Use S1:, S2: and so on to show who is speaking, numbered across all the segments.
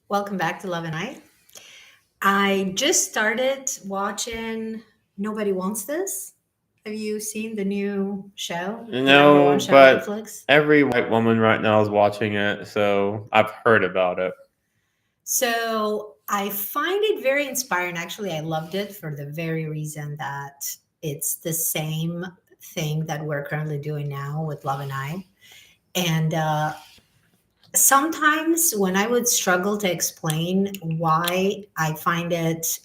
S1: Welcome back to Love&I. I just started watching Nobody Wants This. Have you seen the new show, the number one
S2: No,
S1: show on
S2: but
S1: Netflix?
S2: every white woman right now is watching it, so I've heard about it.
S1: So I find it very inspiring. Actually, I loved it for the very reason that it's the same thing that we're currently doing now with Love&I. And sometimes when I would struggle to explain why I find it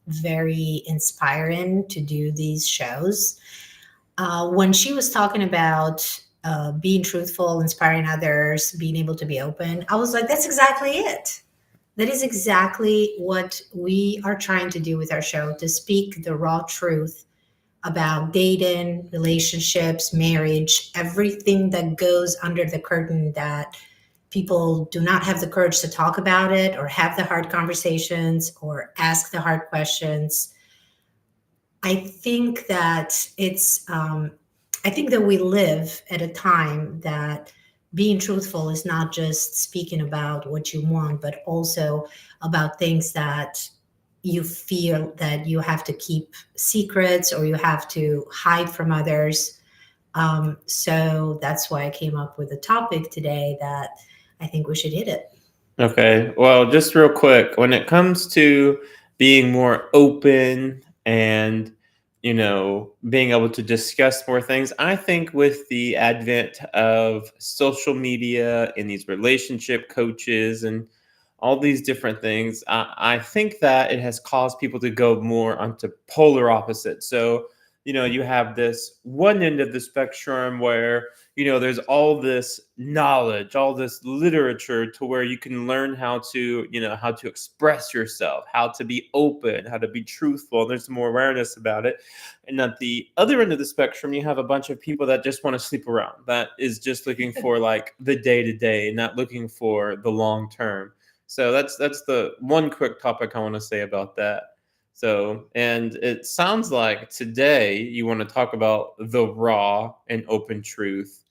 S1: very inspiring to do these shows, when she was talking about being truthful, inspiring others, being able to be open, I was like, that's exactly it. That is exactly what we are trying to do with our show, to speak the raw truth about dating, relationships, marriage, everything that goes under the curtain that people do not have the courage to talk about it or have the hard conversations or ask the hard questions. I think that I think that we live at a time that being truthful is not just speaking about what you want, but also about things that you feel that you have to keep secrets or you have to hide from others. So that's why I came up with a topic today that I think we should hit it.
S2: Okay, well, just real quick, when it comes to being more open and, being able to discuss more things, I think with the advent of social media and these relationship coaches and all these different things, I think that it has caused people to go more onto polar opposites. So, you have this one end of the spectrum where there's all this knowledge, all this literature to where you can learn how to express yourself, how to be open, how to be truthful, and there's more awareness about it. And at the other end of the spectrum, you have a bunch of people that just want to sleep around, that is just looking for like the day to day, not looking for the long term. So that's the one quick topic I want to say about that. So, and it sounds like today you want to talk about the raw and open truth.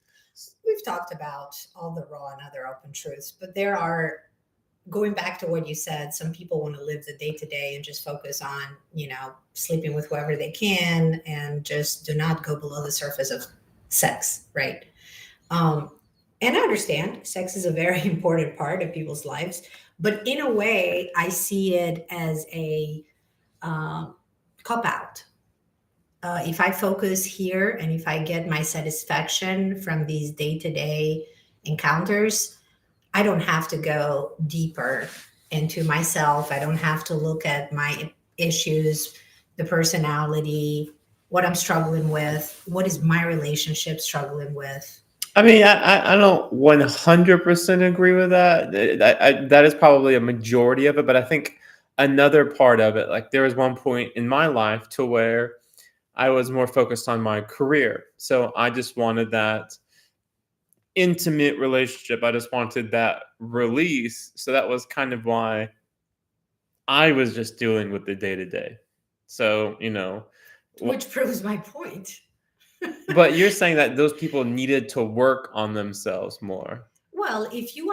S1: We've talked about all the raw and other open truths, but there are, going back to what you said, some people want to live the day to day and just focus on, sleeping with whoever they can and just do not go below the surface of sex, right? Um, and I understand sex is a very important part of people's lives, but in a way, I see it as a uh, cop out. If I focus here and if I get my satisfaction from these day to day encounters, I don't have to go deeper into myself. I don't have to look at my issues, the personality, what I'm struggling with, what is my relationship struggling with.
S2: I mean, I don't 100% agree with that. That is probably a majority of it, but I think another part of it, like there was one point in my life to where I was more focused on my career. So I just wanted that intimate relationship. I just wanted that release. So that was kind of why I was just dealing with the day to day. So,
S1: Which proves my point.
S2: but you're saying that those people needed to work on themselves more.
S1: Well, if you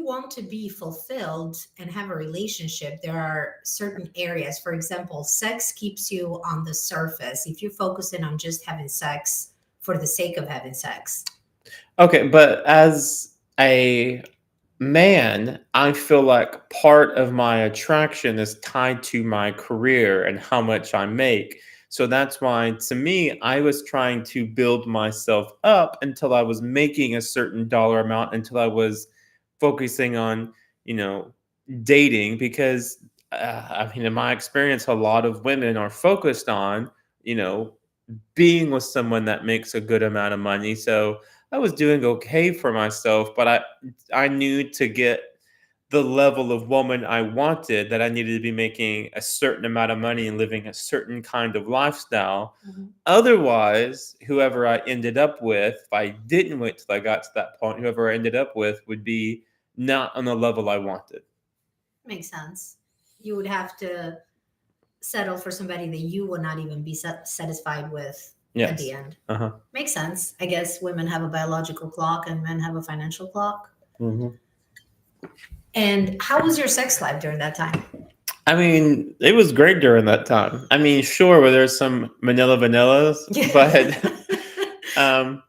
S1: want to be fulfilled and have a relationship, there are certain areas. For example, sex keeps you on the surface. If you're focusing on just having sex for the sake of having sex.
S2: Okay, but as a man, I feel like part of my attraction is tied to my career and how much I make. So that's why, to me, I was trying to build myself up until I was making a certain dollar amount, until I was focusing on, you know, dating. Because, I mean, in my experience, a lot of women are focused on, you know, being with someone that makes a good amount of money. So I was doing okay for myself, but I knew to get the level of woman I wanted that I needed to be making a certain amount of money and living a certain kind of lifestyle.
S1: Mhm.
S2: Otherwise, whoever I ended up with, if I didn't wait till I got to that point, whoever I ended up with would be not on the level I wanted.
S1: Makes sense. You would have to settle for somebody that you would not even be satisfied with at the
S2: Yes.
S1: end.
S2: Uh-huh.
S1: Makes sense. I guess women have a biological clock and men have a financial clock.
S2: Hmm.
S1: And how was your sex life during that time?
S2: I mean, it was great during that time. I mean, sure, where there's some manila vanillas,
S1: Yeah.
S2: but um,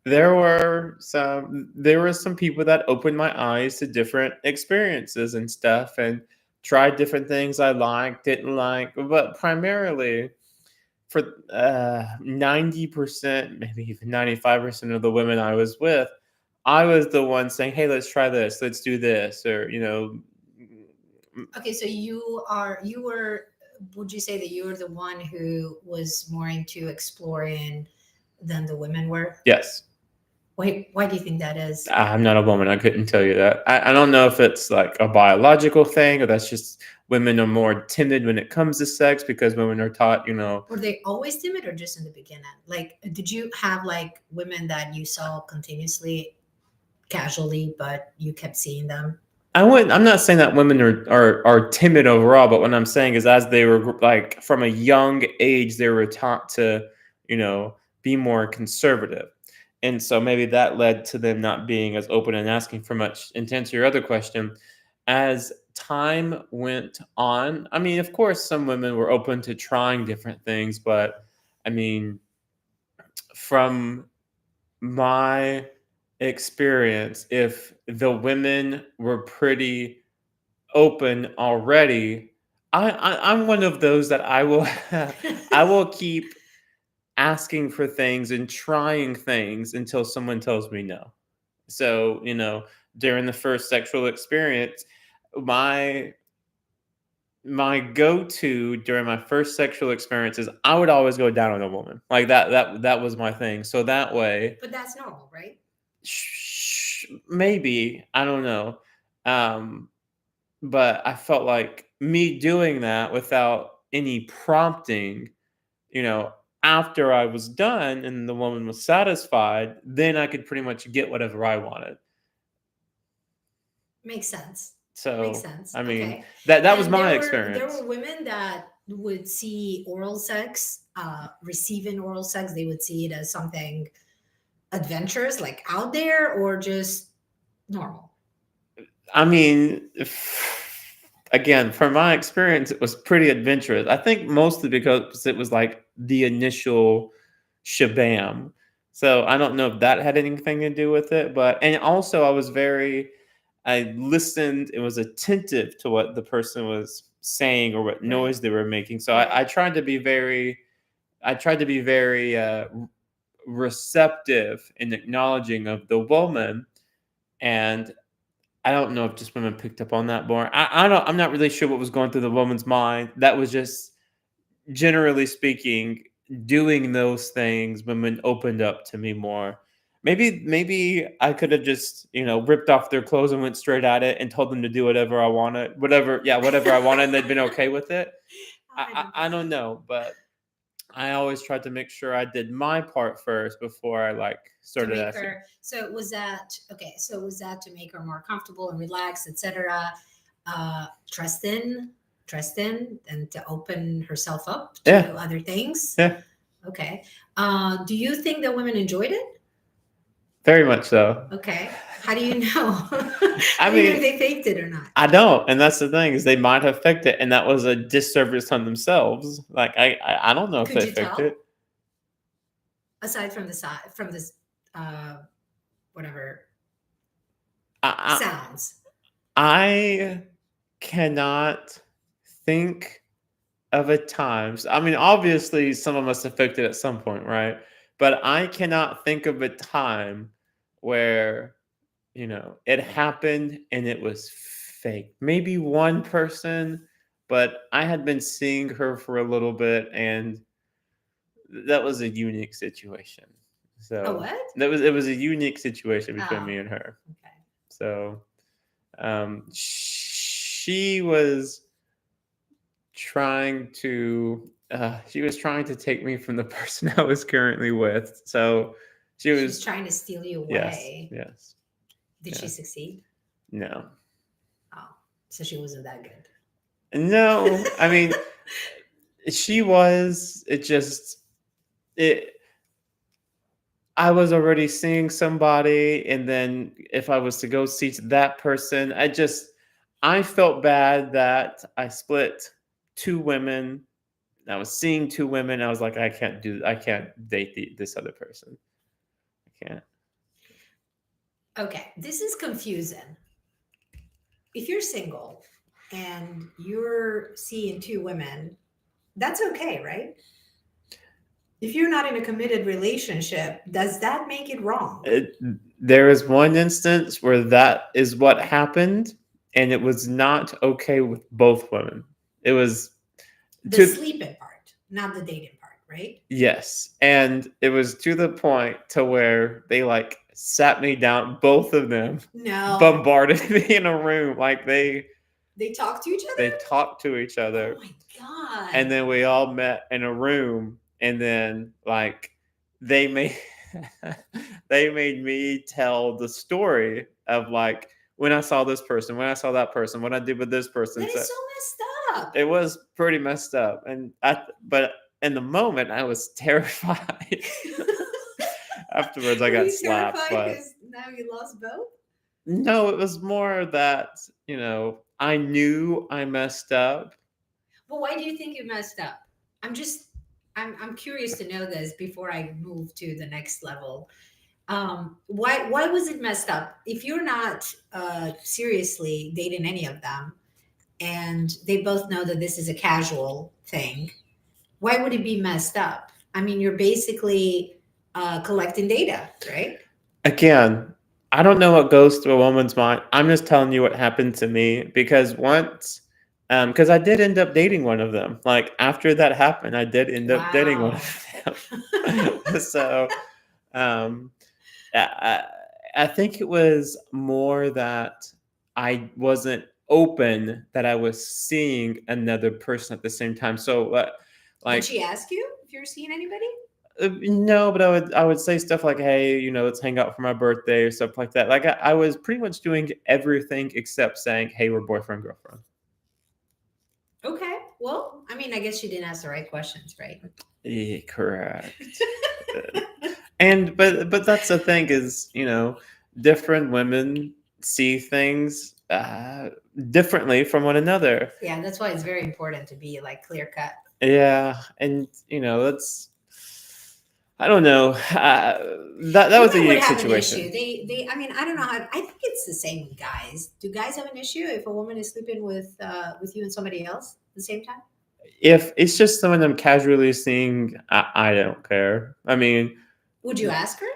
S2: there were some people that opened my eyes to different experiences and stuff, and tried different things I liked, didn't like, but primarily for 90%, maybe even 95% of the women I was with, I was the one saying, "Hey, let's try this, let's do this," or
S1: Okay, so you were, would you say that you were the one who was more into exploring than the women were?
S2: yes.
S1: Why do you think that is?
S2: I'm not a woman. I couldn't tell you that. I don't know if it's like a biological thing or that's just women are more timid when it comes to sex because women are taught,
S1: Were they always timid or just in the beginning? Like, did you have like women that you saw continuously, casually, but you kept seeing them?
S2: I'm not saying that women are timid overall, but what I'm saying is as they were like from a young age, they were taught to, you know, be more conservative. And so maybe that led to them not being as open and asking for much. And to answer your other question, as time went on, I mean, of course, some women were open to trying different things, but I mean, from my experience, if the women were pretty open already, I'm one of those that I will I will keep asking for things and trying things until someone tells me no. So, during the first sexual experience, my my go-to during my first sexual experiences, I would always go down on a woman. Like that was my thing. So that way,
S1: But that's normal, right?
S2: maybe, I don't know. Um but I felt like me doing that without any prompting, you know, after I was done and the woman was satisfied, then I could pretty much get whatever I wanted.
S1: Makes sense. Makes
S2: So,
S1: sense.
S2: I mean,
S1: Okay.
S2: that was
S1: And
S2: my
S1: there
S2: experience.
S1: were women that would see oral sex, receiving oral sex, they would see it as something adventurous, like out there, or just normal.
S2: I mean, again, from my experience, it was pretty adventurous. I think mostly because it was like the initial shabam. So I don't know if that had anything to do with it, but and also I listened and was attentive to what the person was saying or what
S1: Right.
S2: noise they were making. So
S1: Right.
S2: I tried to be very receptive and acknowledging of the woman, and I don't know if just women picked up on that more. I'm not really sure what was going through the woman's mind. That was just generally speaking, doing those things, women opened up to me more. Maybe I could have just, ripped off their clothes and went straight at it and told them to do whatever I wanted, whatever I wanted, and they'd been okay with it.
S1: I don't
S2: I
S1: think
S2: don't
S1: so.
S2: know, but I always tried to make sure I did my part first before I like
S1: To
S2: started
S1: make
S2: asking.
S1: her, so was that okay? So was that to make her more comfortable and relaxed, etc. Trust in, and to open herself up to
S2: Yeah,
S1: other things.
S2: yeah,
S1: Okay. Do you think that women enjoyed it?
S2: very much so.
S1: Okay. How do you know?
S2: I
S1: How do you know if
S2: mean,
S1: they faked it or not?
S2: I don't, and that's the thing is they might have faked it, and that was a disservice on themselves. Like I don't know if
S1: Could
S2: they
S1: you
S2: faked it.
S1: tell? Aside from the side, from this, uh, whatever
S2: I
S1: sounds.
S2: I cannot think of a time. I mean, obviously, some of us have faked it at some point, right? But I cannot think of a time where it happened and it was fake. Maybe one person, but I had been seeing her for a little bit, and that was a unique situation.
S1: A
S2: So
S1: what?
S2: it was a unique situation between
S1: Oh,
S2: me and her.
S1: okay.
S2: So she was trying to take me from the person I was currently with. So she
S1: She's
S2: was
S1: trying to steal you
S2: yes,
S1: away.
S2: yes,
S1: Did she
S2: yeah.
S1: succeed?
S2: No.
S1: Oh, so she wasn't that good.
S2: No, I mean she was it I was already seeing somebody, and then if I was to go see that person, I felt bad that I split two women. I was seeing two women. I was like, I can't date this other person. I can't.
S1: Okay, this is confusing. If you're single and you're seeing two women, that's okay, right? If you're not in a committed relationship, does that make it wrong?
S2: It, there is one instance where that is what happened, and it was not okay with both women. It was
S1: The
S2: to
S1: sleeping part, not the dating part, right?
S2: yes, and it was to the point to where they like sat me down, both of them,
S1: No,
S2: bombarded me in a room, like
S1: they talk to each
S2: they
S1: other.
S2: talked to each
S1: Oh
S2: other,
S1: my god!
S2: and then we all met in a room, and then like they made they made me tell the story of like when I saw this person, when I saw that person, what I did with this person.
S1: That
S2: So
S1: is so messed up.
S2: it was pretty messed up, and but in the moment I was terrified. Afterwards, I
S1: Were
S2: got
S1: you
S2: slapped,
S1: terrified
S2: but
S1: because now you lost both?
S2: no, it was more that I knew I messed up.
S1: But why do you think you messed up? I'm just, I'm curious to know this before I move to the next level. Why was it messed up? If you're not seriously dating any of them, and they both know that this is a casual thing, why would it be messed up? I mean, you're basically collecting data, right?
S2: Again, I don't know what goes through a woman's mind. I'm just telling you what happened to me because once, because I did end up dating one of them. Like after that happened, I did end up dating one
S1: Wow.
S2: of them. So, um, I, I think it was more that I wasn't open that I was seeing another person at the same time. So,
S1: Did
S2: like
S1: she ask you if you're seeing anybody?
S2: no, but I would say stuff like, "Hey, let's hang out for my birthday" or stuff like that. Like I was pretty much doing everything except saying, "Hey, we're boyfriend girlfriend."
S1: Okay. Well, I mean, I guess she didn't ask the right questions, right?
S2: Yeah, correct. Uh, And but that's the thing is, different women see things differently from one another.
S1: Yeah, that's why it's very important to be like clear cut.
S2: Yeah, and that's I don't know. That was a
S1: Women would
S2: unique
S1: have an issue.
S2: situation.
S1: They. I mean, I don't know how. I think it's the same with guys. Do guys have an issue if a woman is sleeping with you and somebody else at the same time?
S2: If it's just someone I'm casually seeing, I don't care. I mean,
S1: Would you ask her?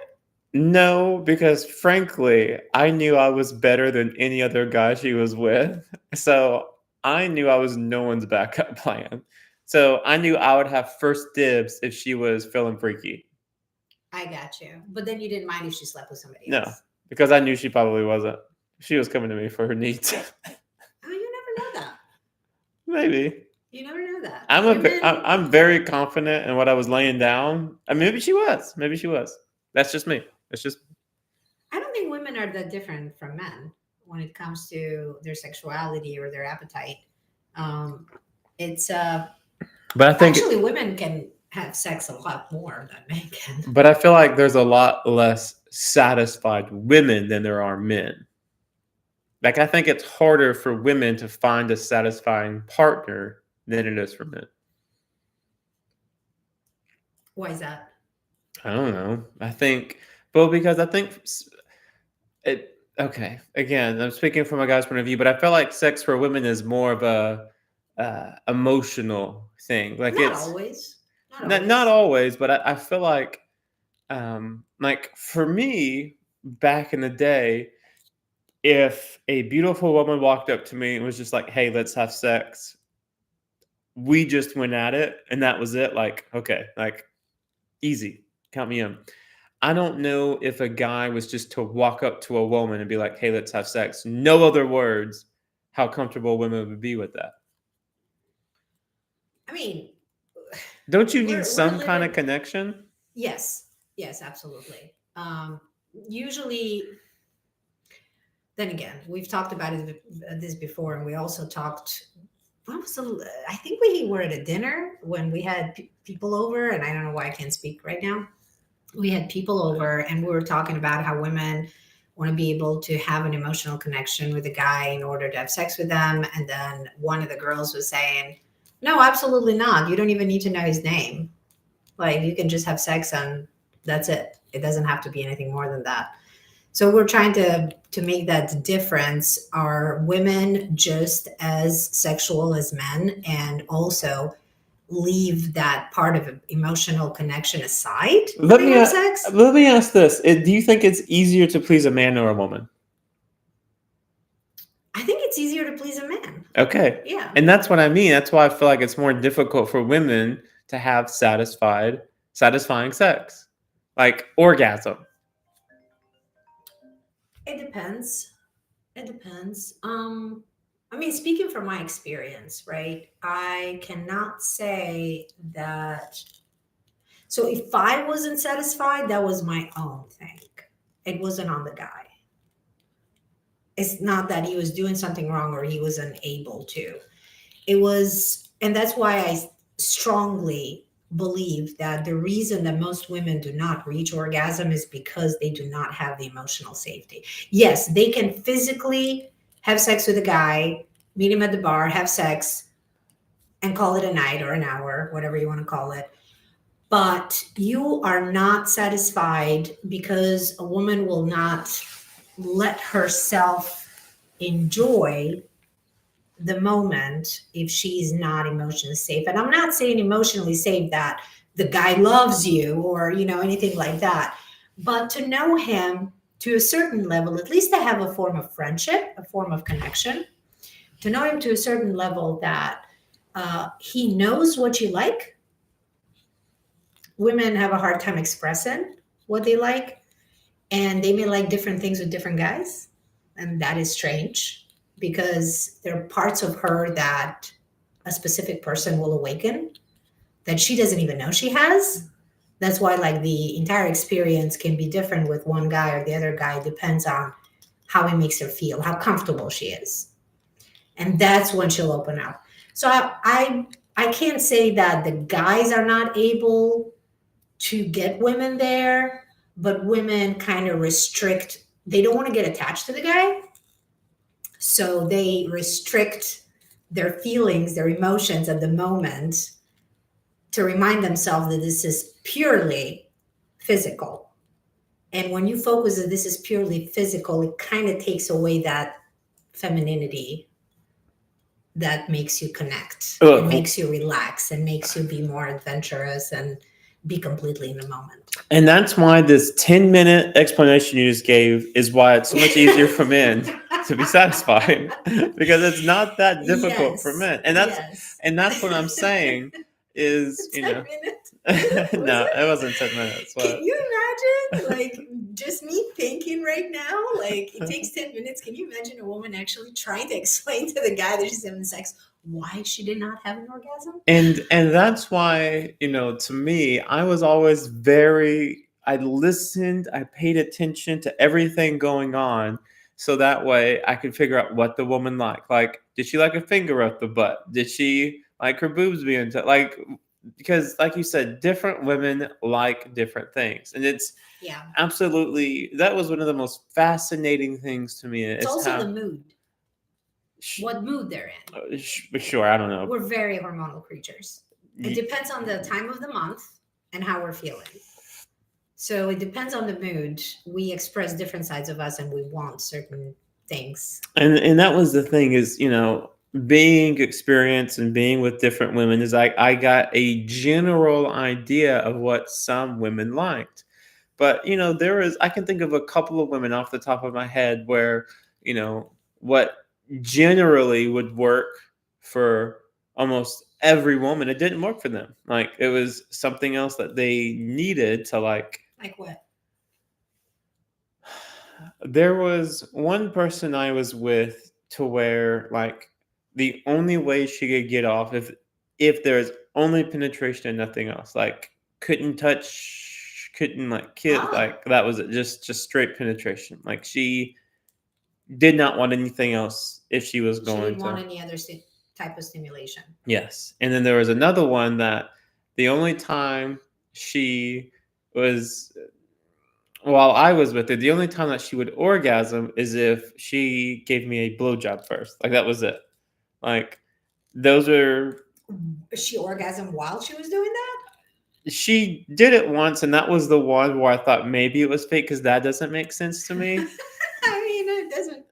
S2: no, because frankly, I knew I was better than any other guy she was with. So I knew I was no one's backup plan. So I knew I would have first dibs if she was feeling freaky.
S1: I got you. But then you didn't mind if she slept with somebody
S2: No,
S1: else.
S2: because I knew she probably wasn't. She was coming to me for her needs.
S1: Oh, you never know that.
S2: Maybe.
S1: You never know that.
S2: I'm
S1: Women.
S2: I'm very confident in what I was laying down. I mean, maybe she was. Maybe she was. That's just me. It's just.
S1: I don't think women are that different from men when it comes to their sexuality or their appetite. Um, it's
S2: But I think.
S1: actually women can have sex a lot more than men can.
S2: But I feel like there's a lot less satisfied women than there are men. Like I think it's harder for women to find a satisfying partner than it is for men.
S1: Why is that?
S2: I don't know. I think, well, because I think it. Okay, again, I'm speaking from a guy's point of view, but I feel like sex for women is more of a emotional thing. Like
S1: Not
S2: it's
S1: always. Not
S2: not
S1: always.
S2: always, but I feel like for me back in the day, if a beautiful woman walked up to me and was just like, "Hey, let's have sex," we just went at it, and that was it. Like, okay, like easy, count me in. I don't know if a guy was just to walk up to a woman and be like, "Hey, let's have sex." No other words. How comfortable women would be with that.
S1: I mean,
S2: Don't you need
S1: we're
S2: some kind of
S1: living.
S2: connection?
S1: Yes, yes, absolutely. Usually, then again, we've talked about this before, and we also talked. What was I think we were at a dinner when we had people over, and I don't know why I can't speak right now. We had people over, and we were talking about how women want to be able to have an emotional connection with a guy in order to have sex with them. And then one of the girls was saying, no, absolutely not. You don't even need to know his name. Like, you can just have sex and that's it. It doesn't have to be anything more than that. So we're trying to make that difference. Are women just as sexual as men, and also leave that part of emotional connection aside when
S2: Let
S1: they
S2: me
S1: have
S2: a-
S1: sex?
S2: let me ask this: Do you think it's easier to please a man or a woman?
S1: I think it's easier to please a man.
S2: Okay,
S1: Yeah.
S2: and that's what I mean. That's why I feel like it's more difficult for women to have satisfying sex, like orgasm.
S1: It depends. It depends. I mean, speaking from my experience, right? I cannot say that. So if I wasn't satisfied, that was my own thing. It wasn't on the guy. It's not that he was doing something wrong or he wasn't able to. It was, and that's why I strongly believe that the reason that most women do not reach orgasm is because they do not have the emotional safety. Yes, they can physically have sex with a guy, meet him at the bar, have sex, and call it a night or an hour, whatever you want to call it. But you are not satisfied because a woman will not let herself enjoy the moment if she's not emotionally safe. And I'm not saying emotionally safe that the guy loves you or, anything like that, but to know him to a certain level, at least to have a form of friendship, a form of connection, to know him to a certain level that he knows what you like. Women have a hard time expressing what they like, and they may like different things with different guys. And that is strange because there are parts of her that a specific person will awaken that she doesn't even know she has. That's why, like, the entire experience can be different with one guy or the other guy. It depends on how he makes her feel, how comfortable she is. And that's when she'll open up. So I can't say that the guys are not able to get women there, but women kind of restrict. They don't want to get attached to the guy, so they restrict their feelings, their emotions at the moment to remind themselves that this is purely physical. And when you focus that this is purely physical, it kind of takes away that femininity that makes you connect and
S2: Look,
S1: makes you relax and makes you be more adventurous and be completely in the moment.
S2: and that's why this 10-minute explanation you just gave is why it's so much easier for men to be satisfied because it's not that difficult for
S1: Yes.
S2: men. And
S1: Yes.
S2: that's what I'm saying is,
S1: 10 minutes. Was
S2: no, it
S1: it?
S2: wasn't 10 minutes,
S1: Can
S2: but
S1: you imagine, like, just me thinking right now? Like, it takes 10 minutes. Can you imagine a woman actually trying to explain to the guy that she's having sex why she did not have an orgasm?
S2: and that's why, to me, I was always I listened, I paid attention to everything going on so that way I could figure out what the woman liked. Like, did she like a finger up the butt? Did she like her boobs being like, because like you said, different women like different things. And it's
S1: Yeah.
S2: absolutely, that was one of the most fascinating things to me
S1: It's
S2: is
S1: also the
S2: how
S1: mood, what mood they're in.
S2: sure, I don't know.
S1: We're very hormonal creatures. It depends on the time of the month and how we're feeling. So it depends on the mood. We express different sides of us and we want certain things.
S2: And that was the thing is, being experienced and being with different women is I got a general idea of what some women liked. But I can think of a couple of women off the top of my head where, what generally would work for almost every woman, it didn't work for them. Like, it was something else that they needed to like.
S1: Like what?
S2: There was one person I was with to where, like, the only way she could get off if there's only penetration and nothing else. Like, couldn't touch, couldn't like kiss,
S1: Ah,
S2: like that was it. Just straight penetration. Like, she did not want anything else if she was
S1: she
S2: going
S1: didn't want
S2: to.
S1: any other type of stimulation.
S2: Yes. And then there was another one that the only time she was while I was with her, the only time that she would orgasm is if she gave me a blowjob first. Like that was it. Like those are
S1: She orgasmed while she was doing that?
S2: she did it once, and that was the one where I thought maybe it was fake because that doesn't make sense to me.
S1: I mean, it doesn't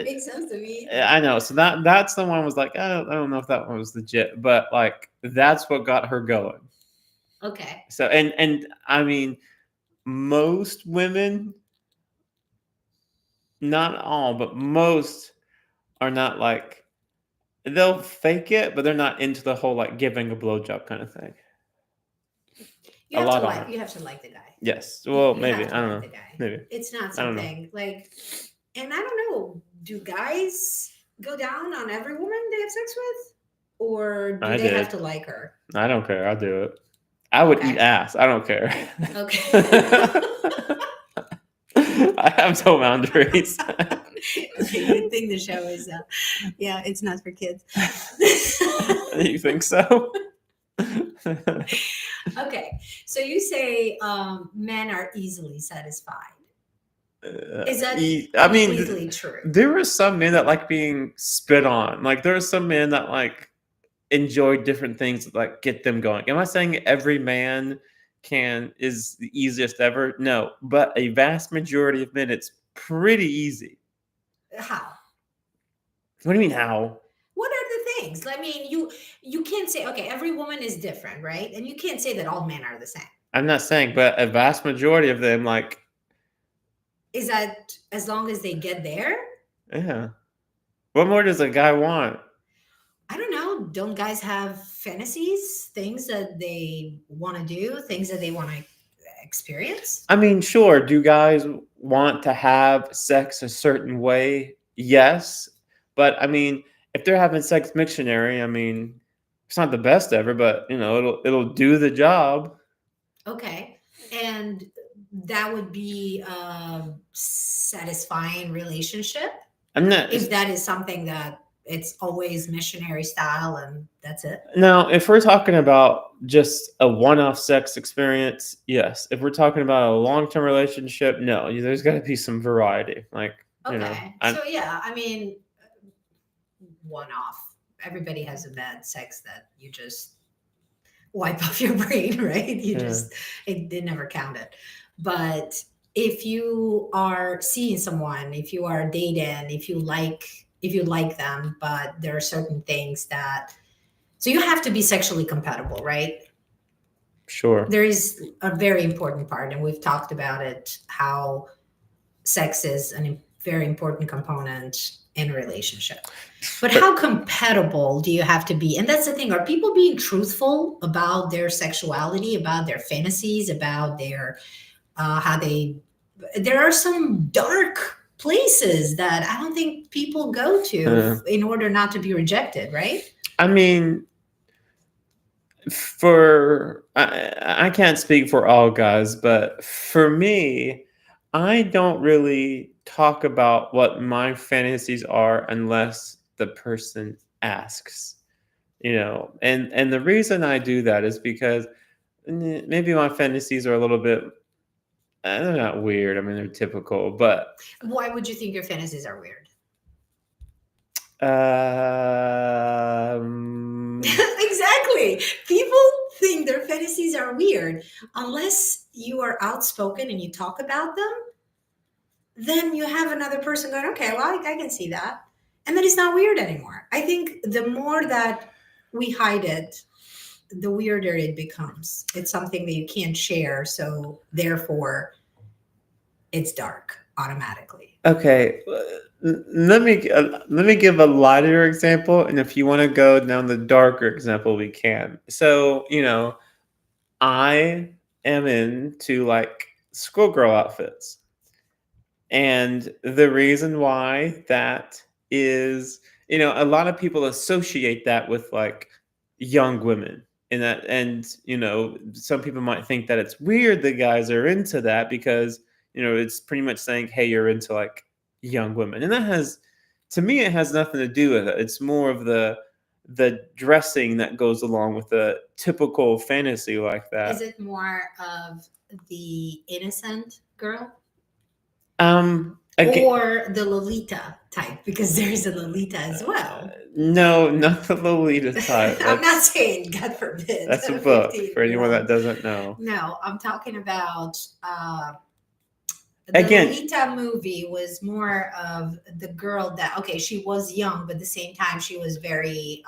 S1: make sense to me.
S2: I know. So that's the one I was like, I don't know if that one was legit, but like that's what got her going.
S1: Okay.
S2: So and I mean, most women, not all, but most are not like they'll fake it, but they're not into the whole like giving a blowjob kind of thing. A lot aren't.
S1: You have to like the guy.
S2: Yes. Well,
S1: You
S2: maybe
S1: have to
S2: I don't
S1: like
S2: know.
S1: the guy.
S2: Maybe
S1: It's not
S2: I don't know.
S1: something like, and I don't know, do guys go down on every woman they have sex with? Or do
S2: I
S1: they have
S2: did.
S1: to like her?
S2: I don't care. I'll do it. I would eat
S1: Okay.
S2: ass. I don't care.
S1: Okay.
S2: I have no boundaries.
S1: Okay, good thing the show is, yeah, it's not for kids.
S2: You think so?
S1: Okay, so you say men are easily satisfied. Is that
S2: I mean,
S1: completely true?
S2: there are some men that like being spit on. Like there are some men that like enjoy different things that like get them going. Am I saying every man can is the easiest ever? No, but a vast majority of men, it's pretty easy.
S1: How?
S2: What do you mean how?
S1: What are the things? I mean, you can't say, okay, every woman is different, right? And you can't say that all men are the same.
S2: I'm not saying, but a vast majority of them, like,
S1: Is that as long as they get there?
S2: yeah. What more does a guy want?
S1: I don't know. Don't guys have fantasies, things that they want to do, things that they want to experience?
S2: I mean, sure. Do guys want to have sex a certain way? Yes. But I mean, if they're having sex missionary, I mean, it's not the best ever, but you know, it'll do the job.
S1: Okay. And that would be a satisfying relationship
S2: I'm not.
S1: if that is something that it's always missionary style and that's it.
S2: Now, if we're talking about just a one-off sex experience, yes. If we're talking about a long-term relationship, no. There's got to be some variety. Like, you know,
S1: Okay. So yeah, I mean, one off. Everybody has a bad sex that you just wipe off your brain, right? You
S2: yeah.
S1: just it never counted. But if you are seeing someone, if you are dating, if you like them, but there are certain things that so you have to be sexually compatible, right?
S2: Sure.
S1: There is a very important part, and we've talked about it, how sex is a very important component in a relationship. But how compatible do you have to be? And that's the thing. Are people being truthful about their sexuality, about their fantasies, about their how they? There are some dark places that I don't think people go to in order not to be rejected, right?
S2: I mean, for I can't speak for all guys, but for me, I don't really talk about what my fantasies are unless the person asks. You know, and the reason I do that is because maybe my fantasies are a little bit they're not weird. I mean, they're typical, but
S1: Why would you think your fantasies are weird?
S2: um,
S1: Exactly. People think their fantasies are weird unless you are outspoken and you talk about them. Then you have another person going, okay, well, I can see that. And then it's not weird anymore. I think the more that we hide it, the weirder it becomes. It's something that you can't share. So therefore, it's dark automatically.
S2: okay. Let me give a lighter example, and if you want to go down the darker example, we can. So you know, I am into like schoolgirl outfits. And the reason why that is, you know, a lot of people associate that with like young women. And you know, some people might think that it's weird that guys are into that because, you know, it's pretty much saying, hey, you're into like young women. And that has to me it has nothing to do with it. It's more of the dressing that goes along with a typical fantasy like
S1: Is
S2: that.
S1: it more of the innocent girl,
S2: Again,
S1: or the Lolita type? Because there's a Lolita as well.
S2: no, not the Lolita type.
S1: I'm not saying, God forbid,
S2: That's a
S1: a
S2: book
S1: 15
S2: for
S1: year
S2: anyone that
S1: old.
S2: doesn't know.
S1: No, I'm talking about the
S2: Again,
S1: Lolita movie was more of the girl that, okay, she was young, but at the same time, she was very,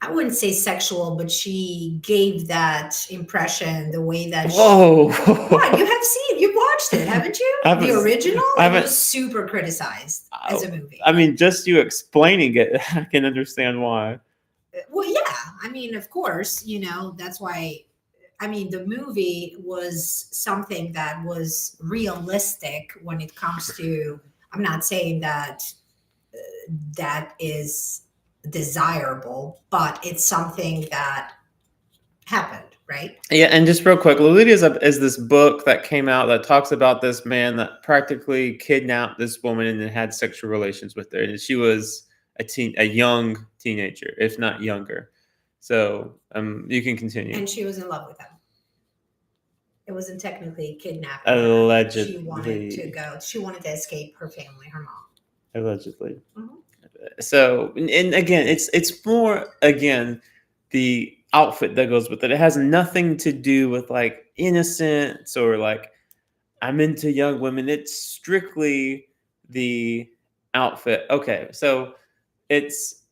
S1: I wouldn't say sexual, but she gave that impression the way that she,
S2: whoa.
S1: what, you have seen, you watched it, haven't you?
S2: I
S1: The
S2: haven't,
S1: original,
S2: I
S1: it
S2: haven't,
S1: was super criticized as a movie.
S2: I mean, just you explaining it, I can understand why.
S1: Well, yeah, I mean, of course, that's why. I mean, the movie was something that was realistic when it comes to. I'm not saying that that is desirable, but it's something that happened, right?
S2: Yeah, and just real quick, Lolita is this book that came out that talks about this man that practically kidnapped this woman and then had sexual relations with her, and she was a young teenager, if not younger. So, you can continue.
S1: And she was in love with him. It wasn't technically kidnapping her. She wanted to
S2: Allegedly,
S1: go. She wanted to escape her family, her mom.
S2: allegedly.
S1: Mhm.
S2: So, and again, it's more again the outfit that goes with it. It has nothing to do with like innocence or like I'm into young women. It's strictly the outfit. Okay, so it's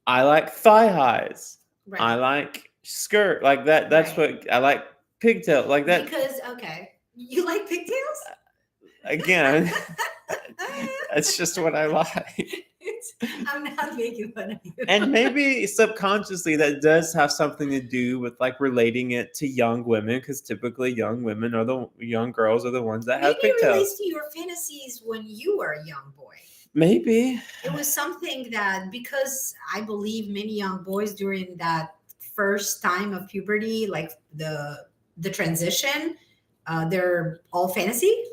S2: I like thigh highs. I
S1: Right.
S2: like skirt like that. That's
S1: Right.
S2: what I like. Pigtail like that.
S1: Because, okay, you like pigtails?
S2: Again, that's just what I like.
S1: I'm not making fun of you.
S2: And maybe subconsciously that does have something to do with like relating it to young women because typically young women are the young girls are the ones that
S1: Maybe
S2: have
S1: it relates
S2: pigtails.
S1: to your fantasies when you were a young boy.
S2: Maybe.
S1: It was something that, because I believe many young boys during that first time of puberty, like the transition, they're all fantasy,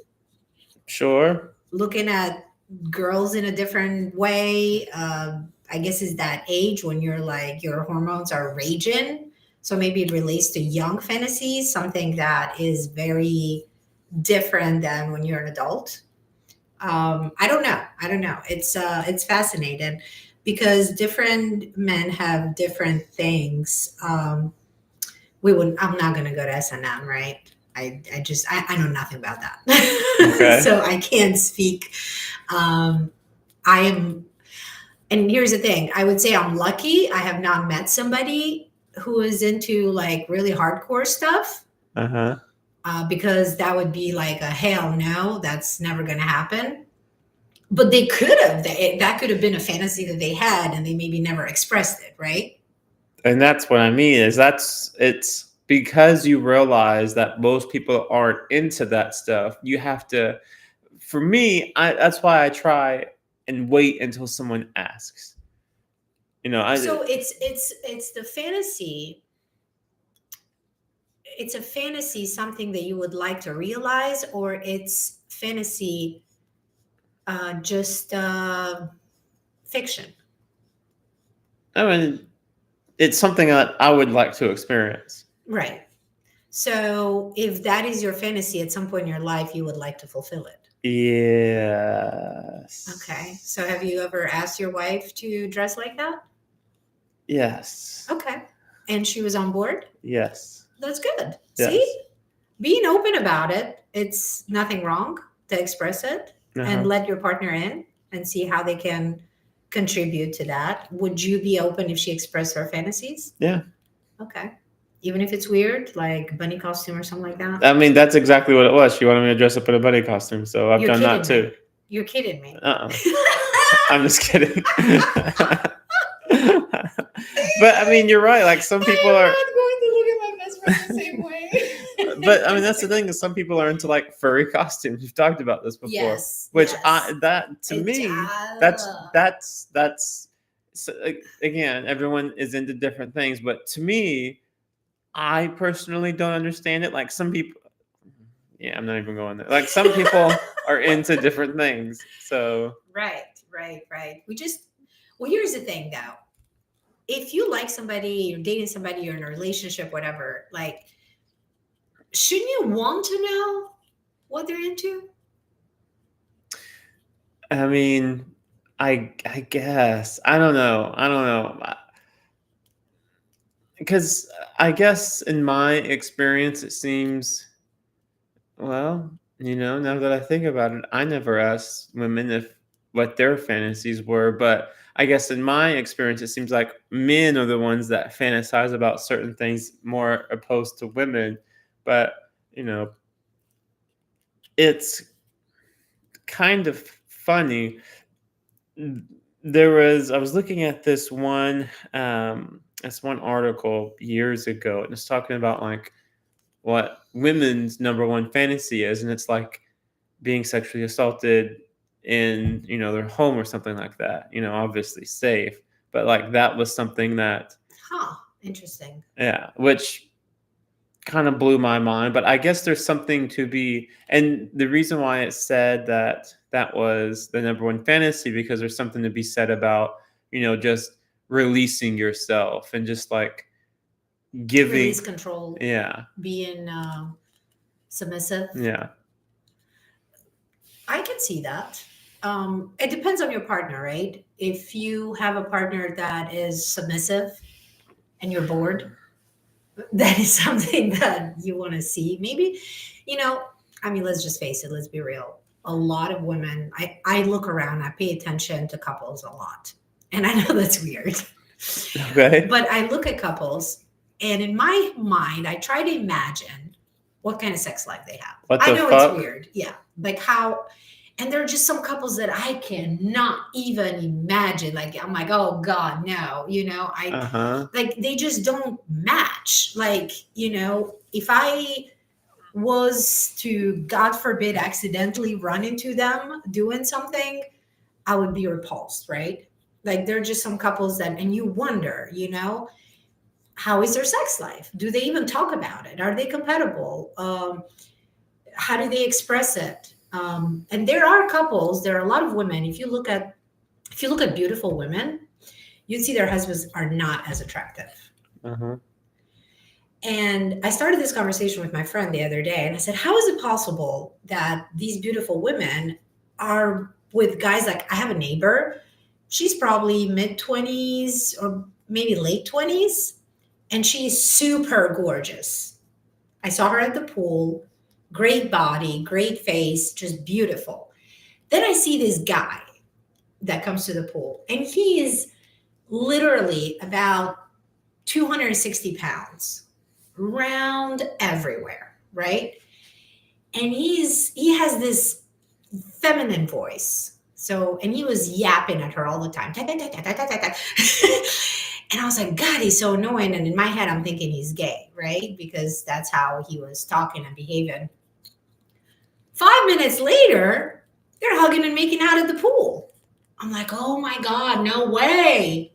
S2: Sure.
S1: looking at girls in a different way. I guess is that age when you're like your hormones are raging. So maybe it relates to young fantasies, something that is very different than when you're an adult. I don't know. I don't know. It's fascinating because different men have different things. We would. I'm not going to go to SNM, right? I know nothing about that,
S2: Okay.
S1: so I can't speak. I am, and here's the thing. I would say I'm lucky. I have not met somebody who is into like really hardcore stuff.
S2: Uh-huh.
S1: Because that would be like a hell no. That's never going to happen. But they could have. That could have been a fantasy that they had, and they maybe never expressed it, right?
S2: And that's what I mean is that's it's because you realize that most people aren't into that stuff. You have to for me, that's why I try and wait until someone asks. I
S1: So it's the fantasy. It's a fantasy, something that you would like to realize, or it's fantasy, just fiction,
S2: I mean it's something that I would like to experience.
S1: right? So if that is your fantasy, at some point in your life, you would like to fulfill it. Okay.
S2: Yes.
S1: So have you ever asked your wife to dress like that?
S2: Yes.
S1: Okay. And she was on board?
S2: Yes.
S1: That's good.
S2: Yes.
S1: See? Being open about it, it's nothing wrong to express it and
S2: Uh-huh.
S1: let your partner in and see how they can contribute to that. Would you be open if she expressed her fantasies?
S2: Yeah.
S1: Okay. Even if it's weird, like bunny costume or something like that?
S2: I mean, that's exactly what it was. She wanted me to dress up in a bunny costume, so I've
S1: You're
S2: done that
S1: kidding
S2: too.
S1: me. You're kidding me.
S2: Uh-uh. I'm just kidding. But I mean, you're right. Like some people
S1: I
S2: are,
S1: am not going to look at my best friend the same way.
S2: but I mean, that's the thing is some people are into like furry costumes. We've talked about this before,
S1: Yes.
S2: which
S1: Yes.
S2: that to
S1: It,
S2: me, that's so, again, everyone is into different things, but to me, I personally don't understand it. Like some people, yeah, I'm not even going there. Like some people are into different things, so
S1: right, right, right. Well, here's the thing though. If you like somebody, you're dating somebody, you're in a relationship, whatever, like, shouldn't you want to know? what they're into?
S2: I mean, I guess I don't know because I guess in my experience it seems well, now that I think about it, I never asked women if what their fantasies were, but I guess in my experience, it seems like men are the ones that fantasize about certain things more opposed to women. But, you know, it's kind of funny. I was looking at this one article years ago, and it's talking about like what women's number one fantasy is, and it's like being sexually assaulted in their home or something like that, obviously safe, but like that was something that,
S1: Huh, interesting.
S2: yeah, which kind of blew my mind. But I guess there's something to be, and the reason why it said that that was the number one fantasy, because there's something to be said about just releasing yourself and just like
S1: Release
S2: giving.
S1: control,
S2: Yeah,
S1: being submissive.
S2: yeah.
S1: I can see that. It depends on your partner, right? If you have a partner that is submissive and you're bored, that is something that you want to see. Maybe, you know, I mean, let's just face it, let's be real. A lot of women, I look around, I pay attention to couples a lot. And I know that's weird.
S2: Okay.
S1: But I look at couples, and in my mind, I try to imagine what kind of sex life they have.
S2: What
S1: I
S2: the
S1: know it's
S2: fuck?
S1: weird. Yeah. Like how, and there are just some couples that I cannot even imagine. Like, I'm like, oh God, no.
S2: Uh-huh.
S1: Like, they just don't match. Like, if I was to, God forbid, accidentally run into them doing something, I would be repulsed, right? Like, there are just some couples that, and you wonder, how is their sex life? Do they even talk about it? Are they compatible? How do they express it? And there are couples, there are a lot of women. If you look at beautiful women, you'd see their husbands are not as attractive.
S2: Uh-huh.
S1: And I started this conversation with my friend the other day, and I said, how is it possible that these beautiful women are with guys? Like, I have a neighbor, she's probably mid 20s or maybe late 20s, and she's super gorgeous. I saw her at the pool, great body, great face, just beautiful. Then I see this guy that comes to the pool, and he is literally about 260 pounds, round everywhere, right? And he has this feminine voice. So, and he was yapping at her all the time. And I was like, God, he's so annoying. And in my head, I'm thinking he's gay, right? Because that's how he was talking and behaving. 5 minutes later, they're hugging and making out at the pool. I'm like, oh my God, no way.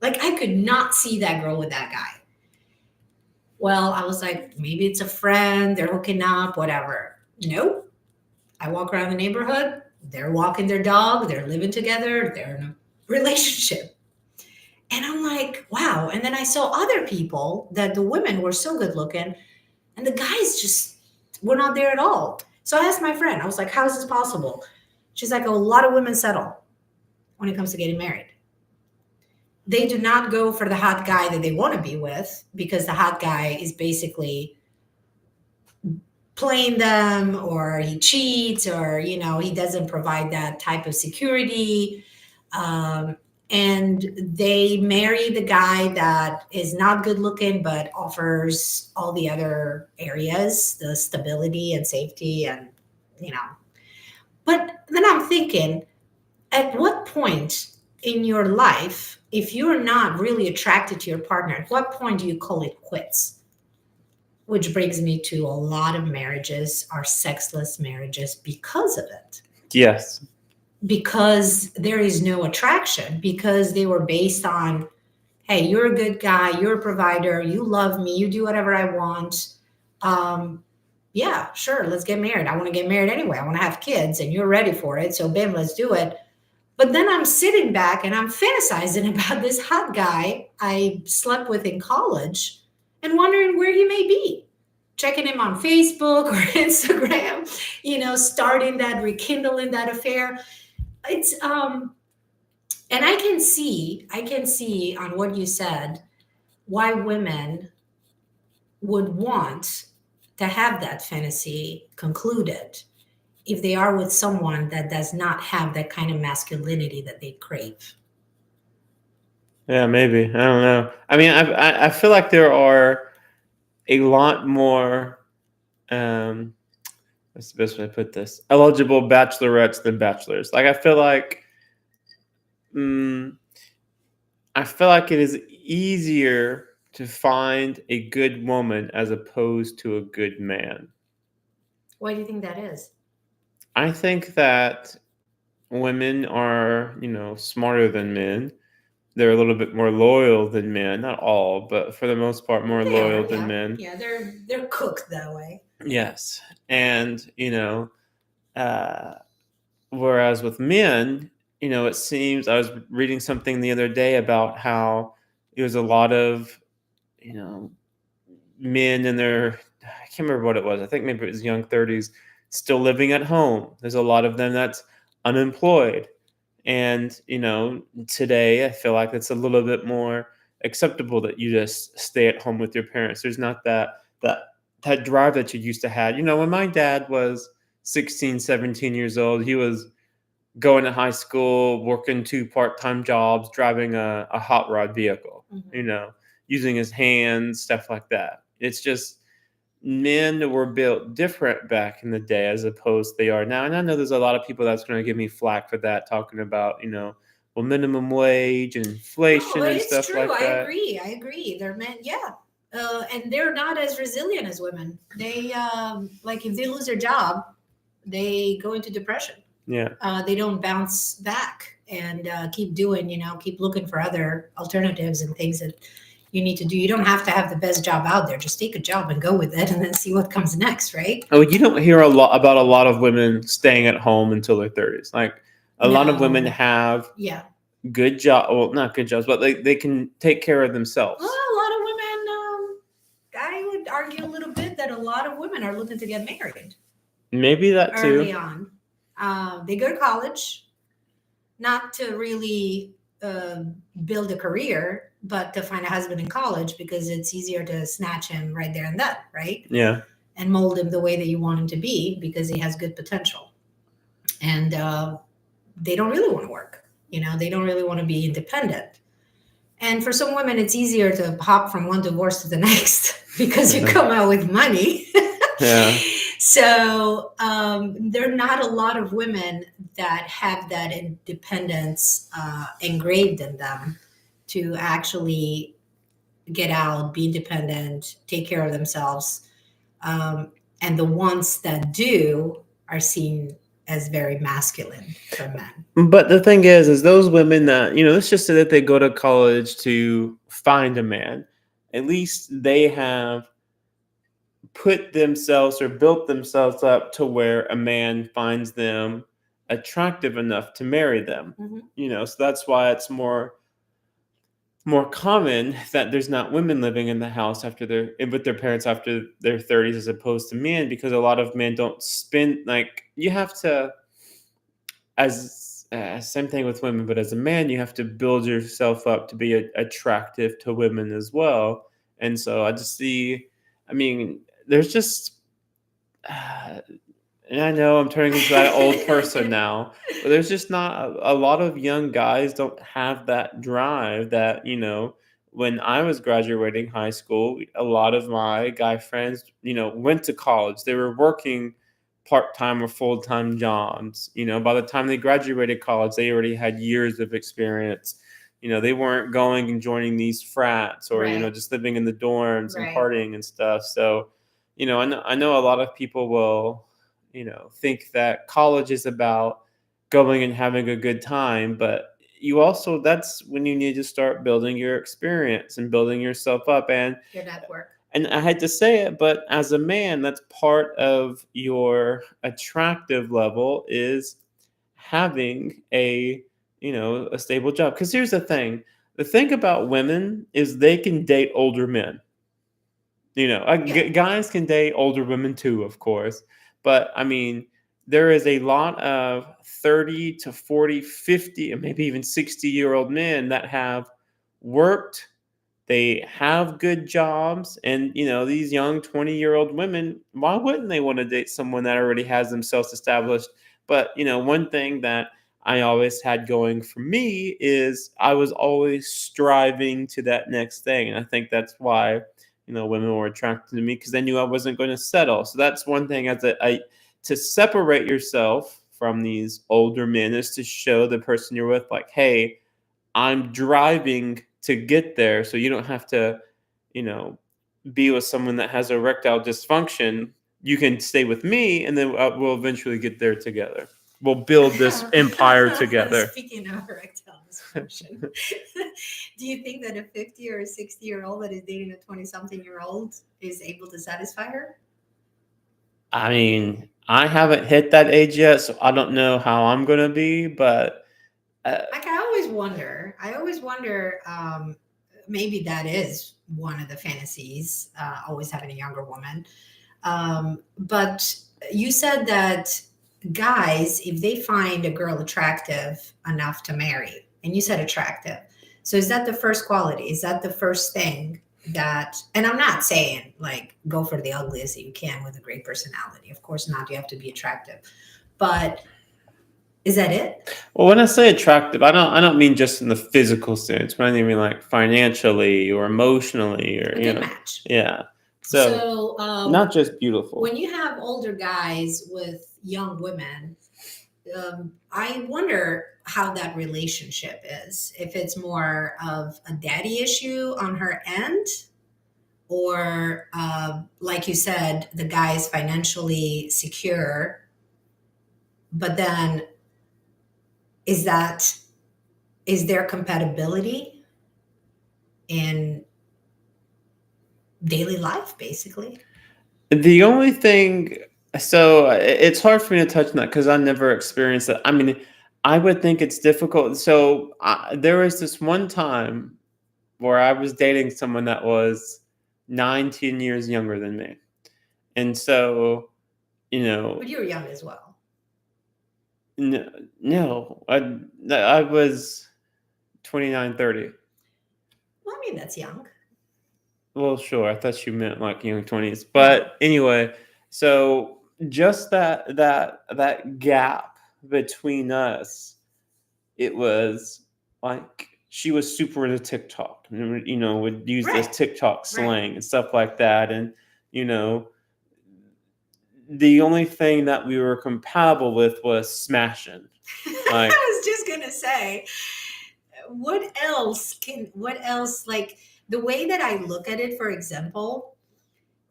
S1: Like, I could not see that girl with that guy. Well, I was like, maybe it's a friend, they're hooking up, whatever. Nope. I walk around the neighborhood, they're walking their dog, they're living together, they're in a relationship. And I'm like, wow. And then I saw other people that the women were so good looking and the guys just were not there at all. So I asked my friend, I was like, how is this possible? She's like, a lot of women settle when it comes to getting married. They do not go for the hot guy that they want to be with because the hot guy is basically playing them, or he cheats, or he doesn't provide that type of security. And they marry the guy that is not good looking but offers all the other areas, the stability and safety, and you know but then I'm thinking, at what point in your life, if you're not really attracted to your partner, at what point do you call it quits? Which brings me to, a lot of marriages are sexless marriages because of it.
S2: Yes.
S1: Because there is no attraction, because they were based on, hey, you're a good guy, you're a provider, you love me, you do whatever I want. Yeah, sure, let's get married. I want to get married anyway. I want to have kids, and you're ready for it. So, bam, let's do it. But then I'm sitting back and I'm fantasizing about this hot guy I slept with in college and wondering where he may be. checking him on Facebook or Instagram, starting that, rekindling that affair. It's and I can see on what you said why women would want to have that fantasy concluded if they are with someone that does not have that kind of masculinity that they crave.
S2: Yeah, maybe. I don't know. I mean, I feel like there are a lot more. Um, what's the best way to put this? Eligible bachelorettes than bachelors. Like mm, I feel like it is easier to find a good woman as opposed to a good man.
S1: Why do you think that is?
S2: I think that women are, smarter than men. They're a little bit more loyal than men. Not all, but for the most part, more
S1: They are,
S2: loyal than
S1: yeah,
S2: men.
S1: yeah. They're cooked that way.
S2: Yes. And, uh, whereas with men, it seems I was reading something the other day about how it was a lot of, you know, men in their, I can't remember what it was. I think maybe it was young 30s, still living at home. There's a lot of them that's unemployed. And, today I feel like it's a little bit more acceptable that you just stay at home with your parents. There's not that that drive that you used to have. When my dad was 16, 17 years old, he was going to high school, working two part-time jobs, driving a hot rod vehicle, you
S1: Mhm.
S2: know, using his hands, stuff like that. It's just men were built different back in the day as opposed they are now. And I know there's a lot of people that's going to give me flack for that, talking about, well, minimum wage and
S1: No,
S2: inflation
S1: but
S2: and
S1: it's
S2: stuff
S1: true.
S2: like
S1: I
S2: that.
S1: agree. I agree. They're men, yeah. And they're not as resilient as women. They like if they lose their job, they go into depression.
S2: Yeah.
S1: They don't bounce back and keep doing, keep looking for other alternatives and things that you need to do. You don't have to have the best job out there. Just take a job and go with it and then see what comes next, right?
S2: Oh, you don't hear a lot about a lot of women staying at home until their 30s. Like a lot of women
S1: No.
S2: have
S1: Yeah.
S2: good job, well, not good jobs, but they can take care of
S1: Well,
S2: themselves.
S1: a lot of women, I would argue a little bit that a lot of women are looking to get married
S2: Maybe that
S1: early
S2: too.
S1: on. They go to college, not to really build a career, but to find a husband in college because it's easier to snatch him right there and then, right?
S2: Yeah.
S1: And mold him the way that you want him to be because he has good potential. And they don't really want to work. They don't really want to be independent. And for some women, it's easier to hop from one divorce to the next because you come out with money.
S2: Yeah.
S1: So there are not a lot of women that have that independence engraved in them to actually get out, be independent, take care of themselves. Um, and the ones that do are seen as very masculine from men.
S2: But the thing is those women that, let's just say that they go to college to find a man, at least they have put themselves or built themselves up to where a man finds them attractive enough to marry them.
S1: Mhm.
S2: So that's why it's more common that there's not women living in the house after their with their parents after their 30s as opposed to men, because a lot of men don't spend, like, you have to, as same thing with women, but as a man you have to build yourself up to be attractive to women as well. And so I just see, I mean, there's just uh, and I know I'm turning into that old person now, but there's just not a lot of young guys don't have that drive that, when I was graduating high school, a lot of my guy friends, went to college. They were working part-time or full-time jobs. By the time they graduated college, they already had years of experience. They weren't going and joining these frats or,
S1: Right.
S2: just living in the dorms and
S1: Right.
S2: partying and stuff. So, I know a lot of people will, think that college is about going and having a good time, but you also, that's when you need to start building your experience and building yourself up. and
S1: Your network.
S2: and I hate to say it, but as a man, that's part of your attractive level, is having a stable job. Because here's the thing about women is they can date older men.
S1: Yeah.
S2: Guys can date older women too, of course. But I mean, there is a lot of 30 to 40, 50, and maybe even 60-year-old men that have worked, they have good jobs, and these young 20-year-old women, why wouldn't they want to date someone that already has themselves established? But one thing that I always had going for me is I was always striving to that next thing, and I think that's why women were attracted to me, because they knew I wasn't going to settle. So that's one thing, to separate yourself from these older men, is to show the person you're with, like, hey, I'm driving to get there, so you don't have to, you know, be with someone that has erectile dysfunction. You can stay with me, and then we'll eventually get there together. We'll build this empire together.
S1: Speaking of erectile dysfunction, do you think that a 50 or a 60-year-old that is dating a 20-something-year-old is able to satisfy her?
S2: I mean, I haven't hit that age yet, so I don't know how I'm gonna be, but uh,
S1: Like, I always wonder, maybe that is one of the fantasies, always having a younger woman. But you said that guys, if they find a girl attractive enough to marry, and you said attractive, so is that the first quality? Is that the first thing that, and I'm not saying like go for the ugliest that you can with a great personality. Of course not. You have to be attractive. But is that it?
S2: well, when I say attractive, I don't mean just in the physical sense, but I mean like financially or emotionally, or
S1: A good match.
S2: yeah. So
S1: So,
S2: not just beautiful.
S1: when you have older guys with young women, I wonder how that relationship is. If it's more of a daddy issue on her end, or like you said, the guy is financially secure, but then is that is there compatibility in daily life, basically?
S2: The only thing, so it's hard for me to touch on that because I never experienced it. I mean, I would think it's difficult. So there was this one time where I was dating someone that was 19 years younger than me. And so, you
S1: But
S2: know,
S1: you're young as well.
S2: no, no, I was 29, 30.
S1: Well, I mean, that's young.
S2: Well, sure. I thought you meant like young 20s.
S1: No.
S2: But anyway, so just that gap between us, it was like she was super into TikTok, and would use this
S1: Right.
S2: TikTok
S1: Right.
S2: slang and stuff like that. And you know, the only thing that we were compatible with was smashing. Like,
S1: I was just gonna say, what else, like, the way that I look at it, for example,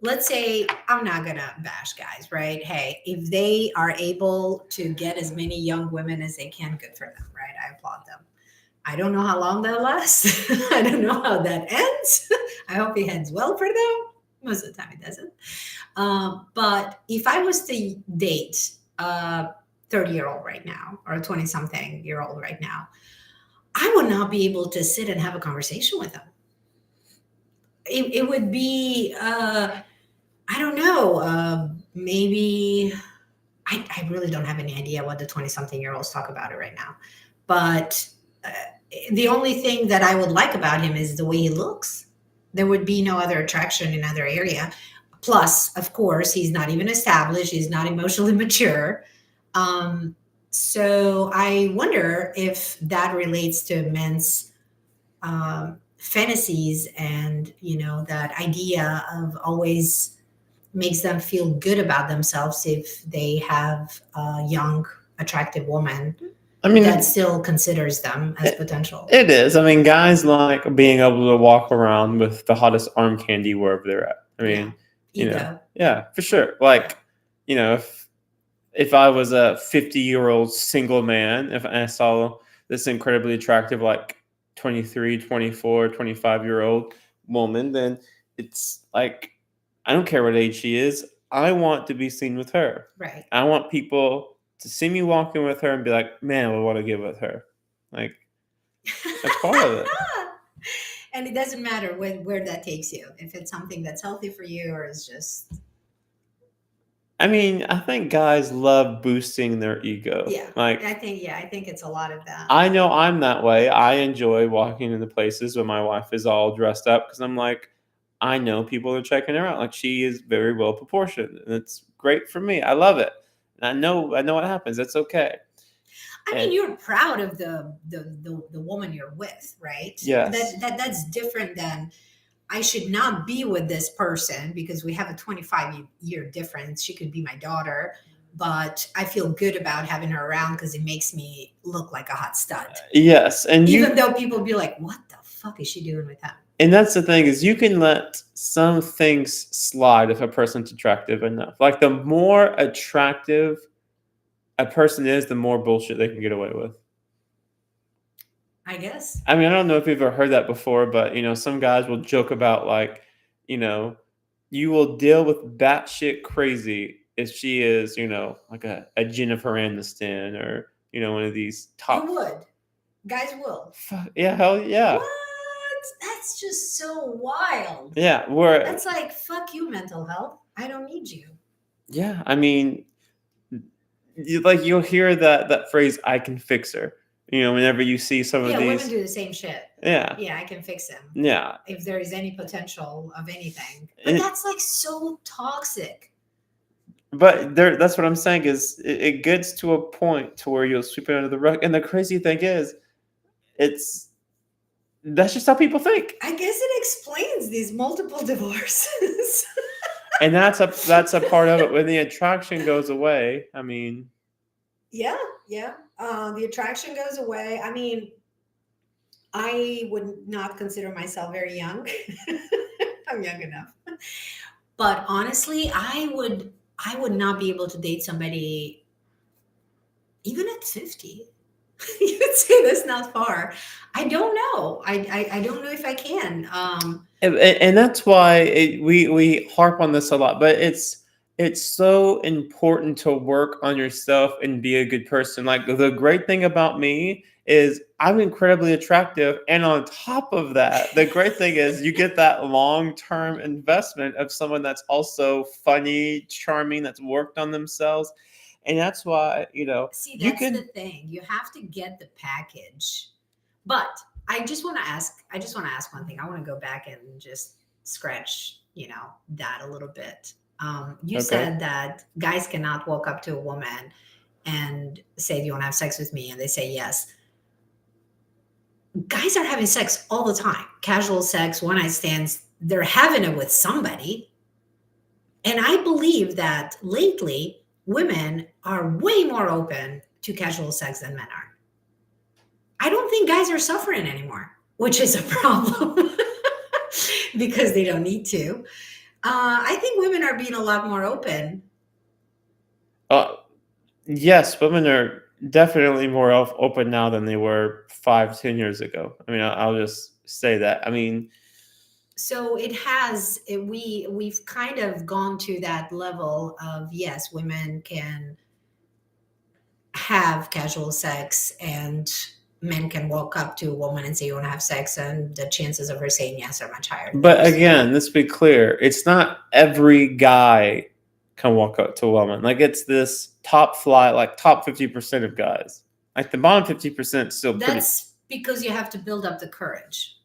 S1: let's say, I'm not gonna bash guys, right? Hey, if they are able to get as many young women as they can, good for them, right? I applaud them. I don't know how long that lasts. I don't know how that ends. I hope it ends well for them. Most of the time it doesn't. But if I was to date a 30-year-old right now, or a 20-something-year-old right now, I would not be able to sit and have a conversation with them. It would be, I don't know, maybe, I really don't have any idea what the 20-something-year-olds talk about it right now. But the only thing that I would like about him is the way he looks. There would be no other attraction in other area. Plus, of course, he's not even established. He's not emotionally mature. Um, so I wonder if that relates to men's fantasies, and that idea of always makes them feel good about themselves if they have a young, attractive woman
S2: I
S1: that
S2: mean,
S1: still considers them as potential.
S2: it is. I mean, guys like being able to walk around with the hottest arm candy wherever they're at. I
S1: Yeah,
S2: mean,
S1: ego.
S2: yeah, for sure.
S1: Yeah.
S2: Like, if I was a 50-year-old single man, if I saw this incredibly attractive, like 23, 24, 25-year-old woman, then it's like, I don't care what age she is. I want to be seen with her.
S1: Right.
S2: I want people to see me walking with her and be like, man, I want to get with her. Like, that's part of it.
S1: And it doesn't matter where that takes you. If it's something that's healthy for you or it's just,
S2: I mean, I think guys love boosting their ego.
S1: yeah,
S2: Like,
S1: I think it's a lot of that.
S2: I know I'm that way. I enjoy walking into places when my wife is all dressed up because I'm like, I know people are checking her out. Like, she is very well proportioned, and it's great for me. I love it. And I know what happens. It's okay.
S1: I mean,
S2: And
S1: you're proud of the woman you're with, right?
S2: yes,
S1: That's different than I should not be with this person because we have a 25-year difference. She could be my daughter, but I feel good about having her around because it makes me look like a hot stud.
S2: yes,
S1: Even though people be like, "What the fuck is she doing with him?"
S2: and that's the thing is you can let some things slide if a person's attractive enough. Like the more attractive a person is, the more bullshit they can get away with.
S1: I guess.
S2: I mean, I don't know if you've ever heard that before, but some guys will joke about like, you know, you will deal with batshit crazy if she is, like a Jennifer Aniston or one of these
S1: You
S2: top.
S1: would. Guys will.
S2: Yeah, hell yeah,
S1: What? That's just so wild.
S2: yeah. Where
S1: That's like, fuck you, mental health. I don't need you.
S2: yeah, I mean, you'll hear that phrase, "I can fix her." Whenever you see some of
S1: Yeah, women
S2: these,
S1: do the same shit.
S2: yeah,
S1: Yeah, I can fix him
S2: yeah.
S1: if there is any potential of anything. But
S2: And
S1: that's like so toxic.
S2: But that's what I'm saying is it gets to a point to where you'll sweep it under the rug. And the crazy thing is, it's that's just how people think,
S1: I guess it explains these multiple divorces.
S2: and that's a part of it. When the attraction goes away, I mean,
S1: Yeah, yeah. The attraction goes away. I mean, I would not consider myself very young. I'm young enough. But honestly, I would not be able to date somebody even at 50. You'd say that's not far. I don't know. I don't know if I can.
S2: and that's why we harp on this a lot. But it's so important to work on yourself and be a good person. Like the great thing about me is I'm incredibly attractive, and on top of that, the great thing is you get that long-term investment of someone that's also funny, charming, that's worked on themselves, and that's why
S1: See,
S2: you
S1: that's the
S2: can.
S1: thing. You have to get the package. But I just want to ask one thing. I want to go back and just scratch, that a little bit. You
S2: Okay.
S1: said that guys cannot walk up to a woman and say, "Do you want to have sex with me?" And they say yes. Guys are having sex all the time. Casual sex, one night stands. They're having it with somebody. And I believe that lately women are way more open to casual sex than men are. I don't think guys are suffering anymore, which is a problem because they don't need to. I think women are being a lot more open.
S2: Uh, Yes, women are definitely more open now than they were 5, 10 years ago. I mean, I'll just say that. I mean,
S1: So we've kind of gone to that level of, yes, women can have casual sex and men can walk up to a woman and say, "You want to have sex?" And the chances of her saying yes are much higher than
S2: but
S1: yours.
S2: again, let's be clear. It's not every guy can walk up to a woman. Like it's this top flight, like top 50% of guys. Like the bottom 50% still pretty.
S1: That's because you have to build up the courage.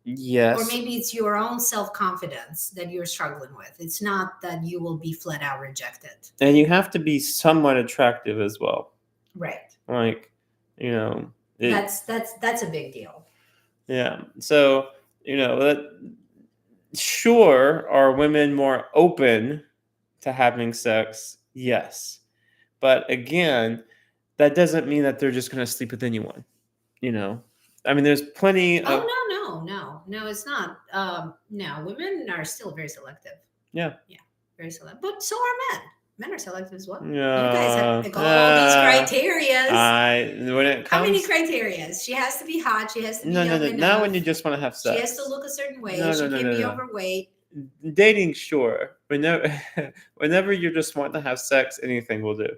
S1: Or
S2: Yes,
S1: maybe it's your own self confidence that you're struggling with. It's not that you will be flat out rejected.
S2: and you have to be somewhat attractive as well.
S1: Right.
S2: Like, you know, it.
S1: That's a big deal.
S2: Yeah. So that sure are women more open to having sex? Yes. But again, that doesn't mean that they're just going to sleep with anyone, you know? I mean, there's plenty
S1: Oh
S2: of,
S1: no, it's not. No, women are still very selective.
S2: yeah.
S1: Yeah, very selective. But so are men. Men are selective as well. You guys have
S2: Yeah.
S1: like all these criterias.
S2: When it
S1: How many
S2: comes,
S1: criterias? She has to be hot. She has to be
S2: no, no,
S1: young
S2: no, not when
S1: enough.
S2: you just want to have
S1: She has to
S2: sex.
S1: look a certain way.
S2: No, no,
S1: She
S2: no,
S1: can't
S2: no,
S1: be
S2: no.
S1: overweight.
S2: Dating, sure. Whenever you just want to have sex, anything will do.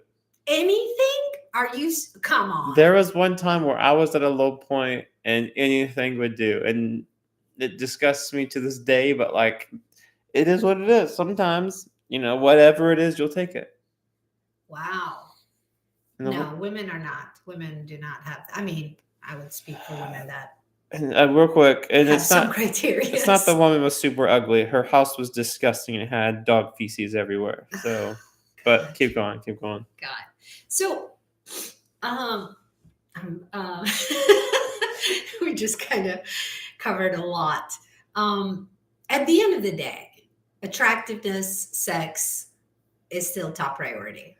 S1: Anything? Are you? Come on.
S2: There was one time where I was at a low point and anything would do. And it disgusts me to this day, but like it is what it is. Sometimes, whatever it is, you'll take it.
S1: Wow.
S2: And
S1: No, women are not. Women do not have. I mean, I would speak for women that
S2: real quick, and
S1: have
S2: it's
S1: some
S2: not it's not the
S1: criterias.
S2: woman was super ugly. Her house was disgusting and it had dog feces everywhere. So, but
S1: Gosh,
S2: keep going.
S1: God. So, um, um, uh, we just kind of covered a lot. Um, at the end of the day, attractiveness, sex is still top priority.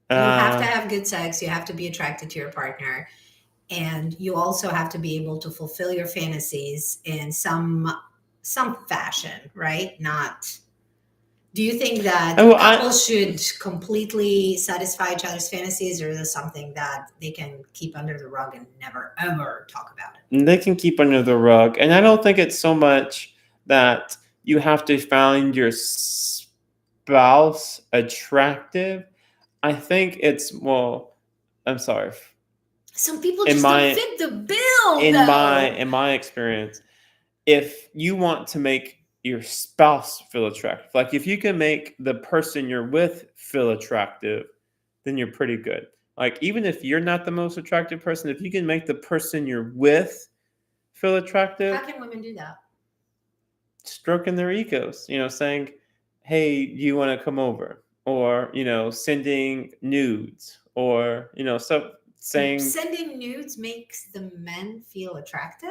S1: You have to
S2: Uh,
S1: have good sex. You have to be attracted to your partner, and you also have to be able to fulfill your fantasies in some fashion, right? Not. Do you think that
S2: oh,
S1: couples should completely satisfy each other's fantasies, or is this something that they can keep under the rug and never ever talk about it?
S2: they can keep under the rug, and I don't think it's so much that you have to find your spouse attractive. I think it's well. I'm sorry.
S1: Some people
S2: In
S1: just don't
S2: my
S1: fit the bill,
S2: in my
S1: though.
S2: in my experience, if you want to make your spouse feel attractive, like if you can make the person you're with feel attractive, then you're pretty good. Like even if you're not the most attractive person, if you can make the person you're with feel attractive,
S1: How can women do that?
S2: stroking their egos, saying, "Hey, do you want to come over?" Or, sending nudes or, so saying
S1: Sending nudes makes the men feel attractive?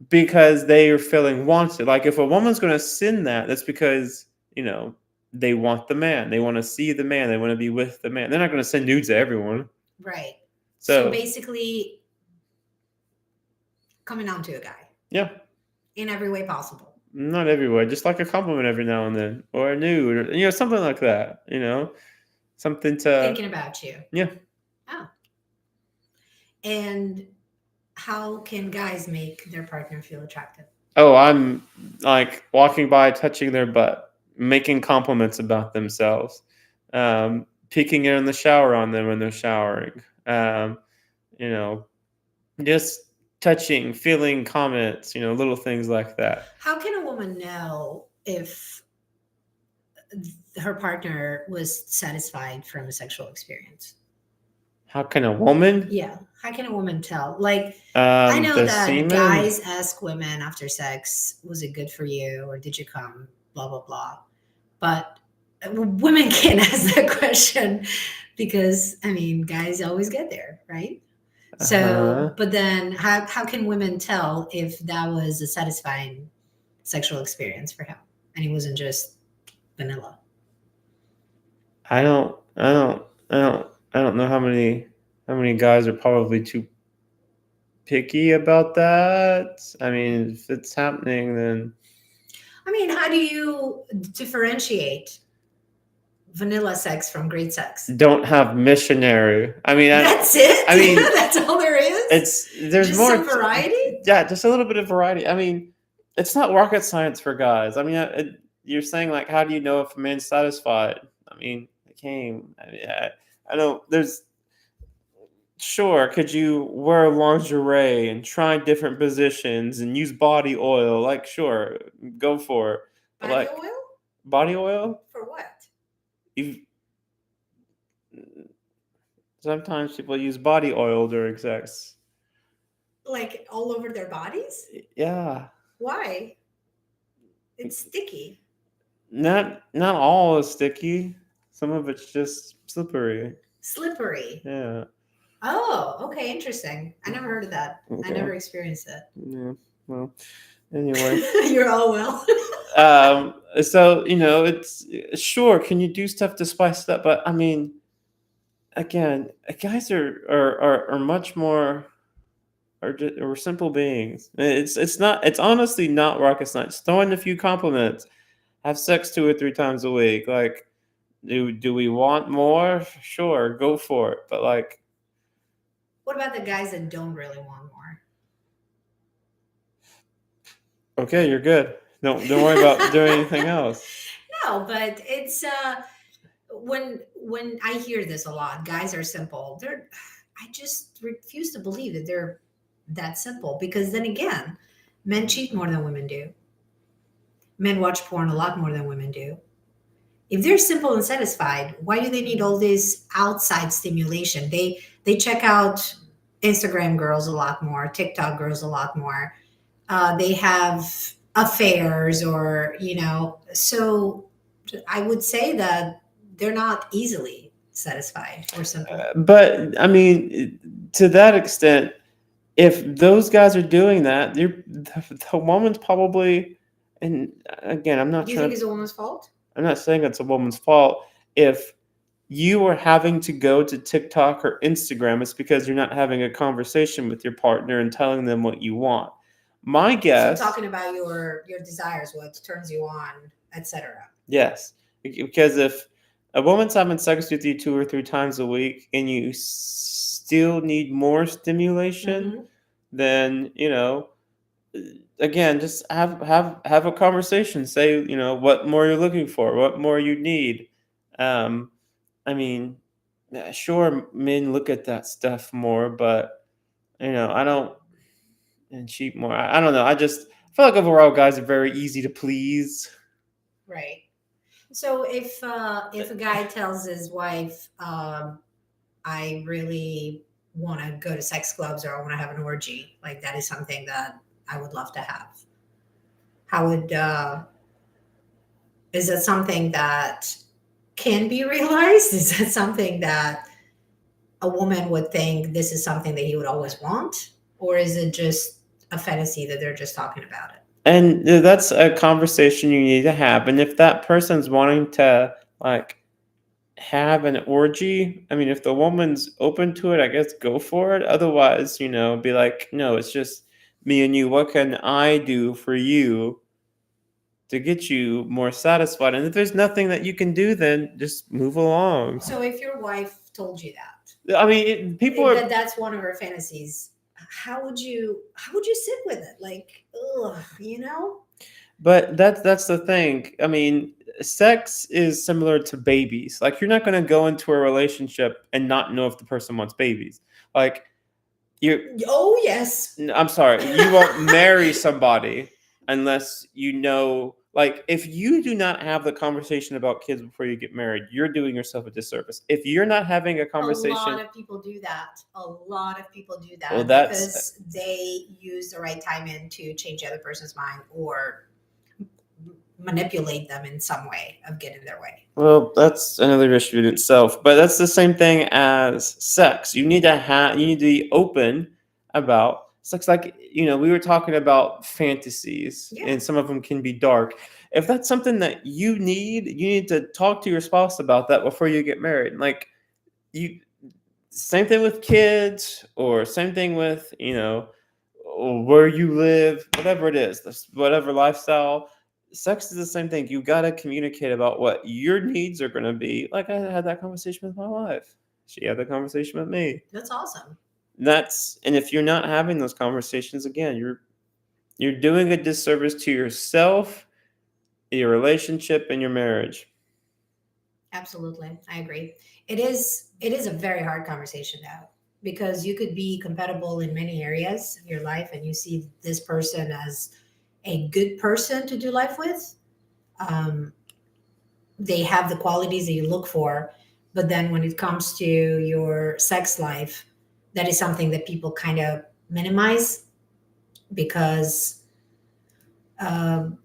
S2: because they are feeling wanted. Like if a woman's going to send that, that's because you know they want the man. They want to see the man. They want to be with the man. They're not going to send nudes to everyone.
S1: Right. So
S2: So
S1: basically, coming on to a guy
S2: yeah,
S1: in every way possible.
S2: not everywhere. Just like a compliment every now and then, or a nude, or something like that. Something to
S1: Thinking about you.
S2: yeah.
S1: Oh. And how can guys make their partner feel attractive?
S2: Oh, I'm like walking by, touching their butt, making compliments about themselves, peeking in the shower on them when they're showering. You know, just touching, feeling comments, little things like that.
S1: How can a woman know if her partner was satisfied from a sexual experience?
S2: How can a woman?
S1: Yeah. How can a woman tell? Like, I know
S2: The
S1: that
S2: semen.
S1: guys ask women after sex, was it good for you? Or did you come? Blah, blah, blah. But women can't ask that question because, I mean, guys always get there, right? So,
S2: Uh-huh.
S1: but then how can women tell if that was a satisfying sexual experience for him and he wasn't just vanilla?
S2: I don't. I don't. I don't. I don't know how many guys are probably too picky about that. I mean, if it's happening, then
S1: I mean, how do you differentiate vanilla sex from great sex?
S2: don't have missionary. I mean,
S1: That's
S2: I mean,
S1: it? That's all there is?
S2: there's
S1: Just
S2: more.
S1: some variety?
S2: Yeah, just a little bit of variety. I mean, it's not rocket science for guys. I mean, you're saying like, how do you know if a man's satisfied? I mean, it came. I know there's sure. Could you wear lingerie and try different positions and use body oil? Like, sure, go for it. But
S1: Body
S2: like
S1: oil?
S2: body oil,
S1: For what?
S2: you sometimes people use body oil during sex.
S1: Like all over their bodies?
S2: Yeah.
S1: Why? It's sticky.
S2: Not all is sticky. Some of it's just slippery.
S1: Slippery.
S2: Yeah.
S1: Oh, okay, interesting. I never heard of that. I
S2: Okay.
S1: never experienced it.
S2: Yeah. Well. Anyway.
S1: You're all well.
S2: So it's sure. Can you do stuff to spice it up? But I mean, again, guys are much more are simple beings. It's not. It's honestly not rocket science. Throw in a few compliments. Have sex 2 or 3 times a week. Like, do we want more? Sure, go for it. But like,
S1: What about the guys that don't really want more?
S2: okay, you're good. Don't worry about doing anything else.
S1: No, but it's when I hear this a lot, guys are simple. I just refuse to believe that they're that simple because then again, Men cheat more than women do. Men watch porn a lot more than women do. If they're simple and satisfied, why do they need all this outside stimulation? They check out Instagram girls a lot more, TikTok girls a lot more. They have affairs, or so I would say that they're not easily satisfied or simple.
S2: But I mean, to that extent, if those guys are doing that, the woman's probably. And again,
S1: Do you think it's a woman's fault?
S2: I'm not saying it's a woman's fault. If you are having to go to TikTok or Instagram, it's because you're not having a conversation with your partner and telling them what you want. My
S1: So
S2: guess,
S1: talking about your desires, what turns you on, etc.
S2: yes, because if a woman's having sex with you 2 or 3 times a week and you still need more stimulation,
S1: Mm-hmm.
S2: then again, just have a conversation. Say, what more you're looking for, what more you need. Um, I mean, sure, men look at that stuff more, but I don't, and cheat more. I don't know. I just feel like overall, guys are very easy to please.
S1: Right. So if a guy tells his wife, I really want to go to sex clubs, or I want to have an orgy, like that is something that I would love to have. How would is that something that can be realized? Is that something that a woman would think this is something that he would always want, or is it just a fantasy that they're just talking about it?
S2: And that's a conversation you need to have. And if that person's wanting to like have an orgy, I mean, if the woman's open to it, I guess go for it. Otherwise, be like, no, it's just me and you. What can I do for you to get you more satisfied? And if there's nothing that you can do, then just move along.
S1: So if your wife told you that,
S2: I mean, people are.
S1: that's one of her fantasies, how would you sit with it? Like, ugh.
S2: But that's the thing. I mean, sex is similar to babies. Like you're not going to go into a relationship and not know if the person wants babies. Like you
S1: Oh yes.
S2: I'm sorry, you won't marry somebody unless you know. Like if you do not have the conversation about kids before you get married, you're doing yourself a disservice. If you're not having a
S1: A lot
S2: conversation,
S1: of people do that. A lot of people do
S2: well,
S1: that
S2: that's
S1: because they use the right time in to change the other person's mind, or manipulate them in some way of getting their way.
S2: Well, that's another issue in itself. But that's the same thing as sex. You need to be open about sex. Like, we were talking about fantasies
S1: Yeah.
S2: and some of them can be dark. If that's something that you need to talk to your spouse about that before you get married. Like you same thing with kids, or same thing with, where you live, whatever it is, whatever lifestyle. Sex is the same thing. You got to communicate about what your needs are going to be. Like I had that conversation with my wife. She had that conversation with me.
S1: That's awesome.
S2: And if you're not having those conversations, again, you're doing a disservice to yourself, your relationship, and your marriage.
S1: Absolutely. I agree. It is a very hard conversation to have, because you could be compatible in many areas of your life and you see this person as a good person to do life with. Um, they have the qualities that you look for, but then when it comes to your sex life, that is something that people kind of minimize, because um,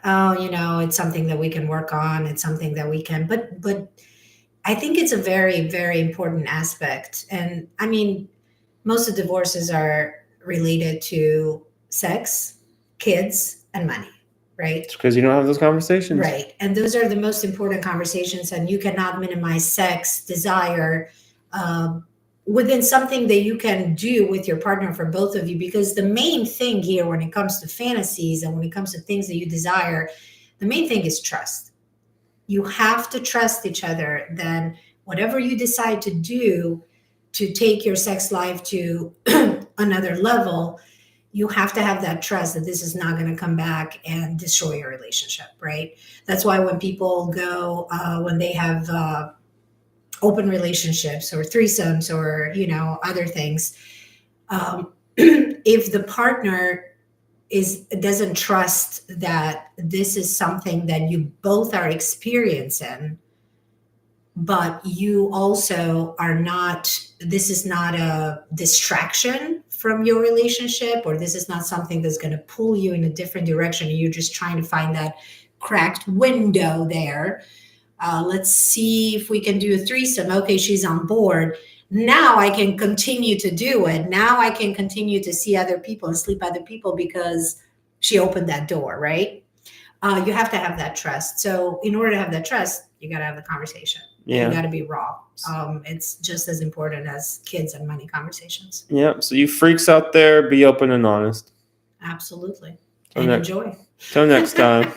S1: oh, it's something that we can work on, it's something that we can, but I think it's a very, very important aspect. And I mean, most of divorces are related to sex, kids, and money, right?
S2: It's because you don't have those conversations.
S1: Right. And those are the most important conversations. And you cannot minimize sex, desire, um, within something that you can do with your partner, for both of you. Because the main thing here, when it comes to fantasies and when it comes to things that you desire, the main thing is trust. You have to trust each other. Then whatever you decide to do to take your sex life to another level, you have to have that trust that this is not going to come back and destroy your relationship, right? That's why when people go, when they have open relationships or threesomes, or other things, if the partner doesn't trust that this is something that you both are experiencing, but you also are not, this is not a distraction from your relationship, or this is not something that's going to pull you in a different direction. You're just trying to find that cracked window there. Let's see if we can do a threesome. Okay, she's on board. Now I can continue to do it. Now I can continue to see other people and sleep other people because she opened that door, right? You have to have that trust. So in order to have that trust, you got to have the conversation. You
S2: Yeah.
S1: got to be raw. It's just as important as kids and money conversations.
S2: Yeah. So you freaks out there, be open and honest.
S1: Absolutely.
S2: Till
S1: And
S2: next,
S1: enjoy.
S2: till next time.